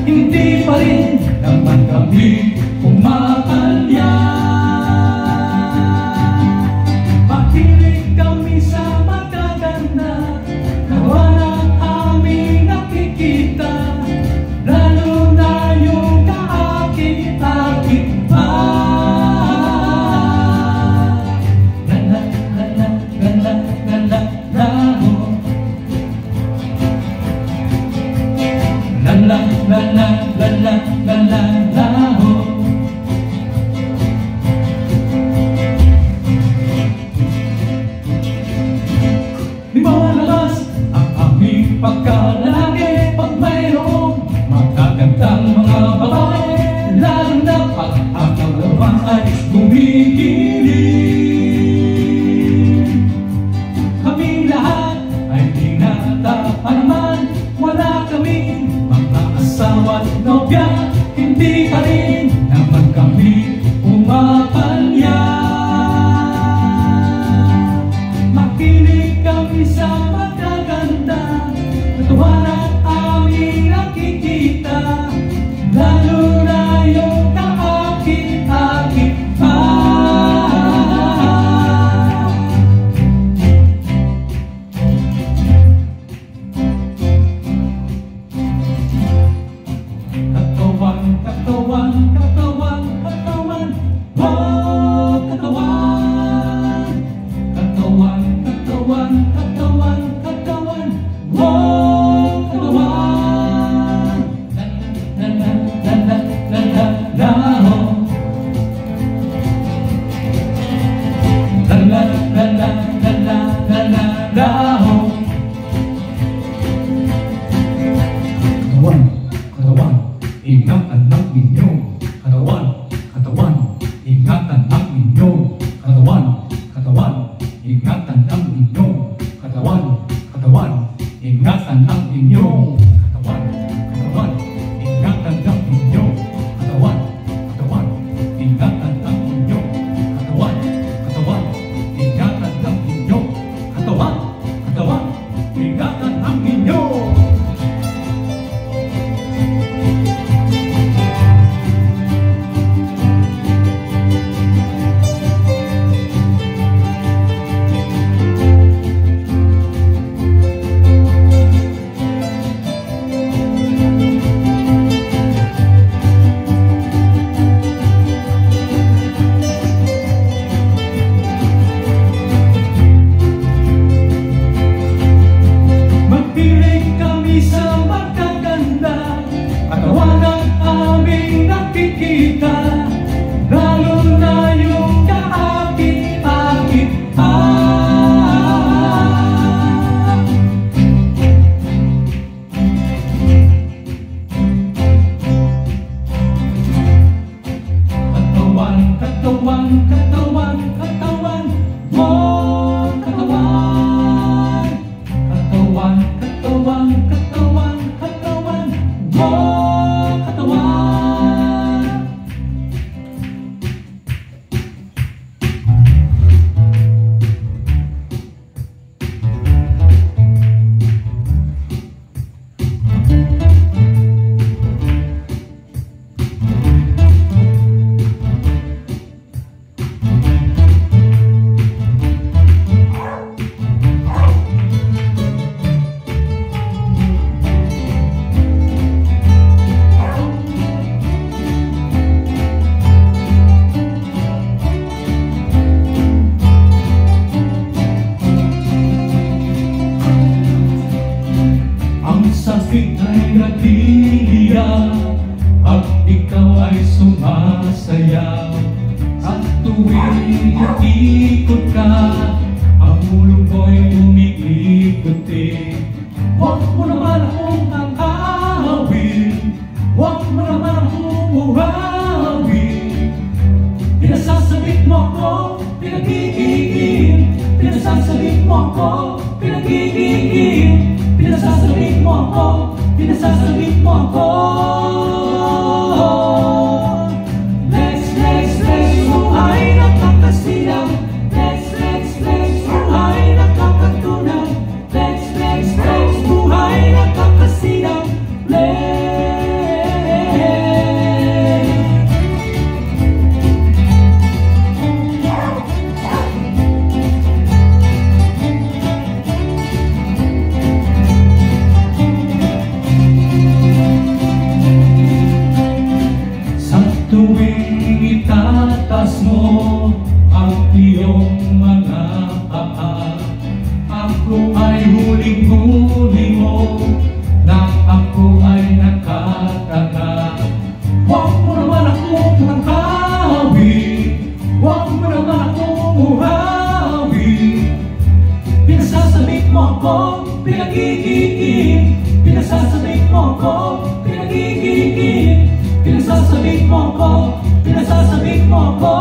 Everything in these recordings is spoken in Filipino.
Hindi pa rin naman kami pumakalya. Makinig kami sa magaganda, nawa ng aming nakikita, lalo na yung kaakit-akit pa. Lala, lala, lala, lala, lala. La la la la la la la la la ho. Di malabas ang aming pagkalalaki pag mayroong magagandang mga babae, lalo na pag ang kalabang ay gumigiling. Kaming lahat ay tinatapan naman, wala kaming asawa't nobya, hindi pa rin naman kami pumapalya. Makinig kami sa magaganda, natuwa na aming nakikita, lalo na yung kaakit-akit pa. Katawan, katawan, katawan, wow, katawan. Katawan, katawan, katawan, katawan, wow, katawan. La la la la la la la ho. La la la la la la la la la ho. Katawan, katawan, ingatan ng inyong katawan, katawan, ingatan ng inyong katawan, katawan, ingatan ng inyong katawan, katawan, ingatan ng inyong katawan, katawan, ingatan ng inyong katawan, katawan, ingatan ng inyong katawan, katawan, ingatan ng inyong katawan, katawan, ingatan ng inyong. Pag ikaw ay sumasayaw, at tuwing ikot ka, ang ulo ko'y umiikot. Huwag mo naman akong pinasasabik mo ako, pinagigigil. Pinasasabik mo ako, pinasasabik mo ako. Lex, Lex, Lex, buhay nakakasilaw. Lex, Lex, Lex, buhay nakakatunaw. Lex, Lex, Lex, buhay nakakasilaw. Lex. Tuwing itatas mo ang iyong mga paa, ako ay huling-huli mo, na ako ay nakatanga. Huwag mo naman akong manghawi, huwag mo naman akong muhawi. Pinasasabik mo ako, pinagigigil. Pinasasabik mo ako, pinagigigil. Pinasasabik mo ako, pinasasabik mo ako.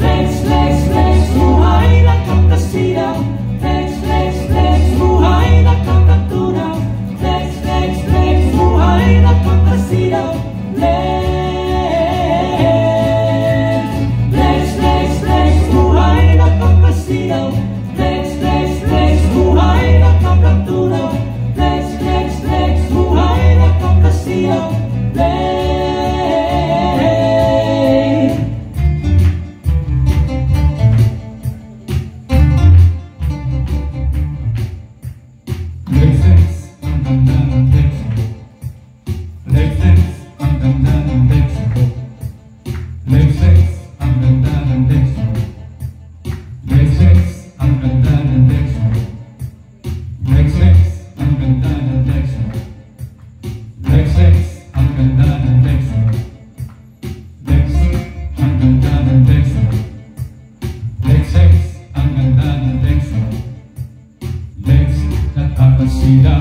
Lex, Lex, Lex, buhay nakakasilaw. Lex, Lex, Lex, buhay nakakatunaw. Lex, Lex, Lex, buhay nakakasilaw. Lex, Lex, Lex, Lex, buhay nakakasilaw. Lex, Lex, Lex, buhay nakakatunaw. Lex, Lex, Lex, buhay nakakasilaw. Lex. Lex, Lex, ang ganda ng Lex. Lex, Lex, ang ganda ng Lex. Lex, Lex, ang ganda ng Lex. Lex, Lex, ang ganda ng Lex. Lex, Lex, ang ganda ng Lex. Lex, Lex, ang ganda ng Lex. Lex, ang ganda ng Lex. Lex, Lex, ang ganda ng Lex. Lex, nakakasilaw.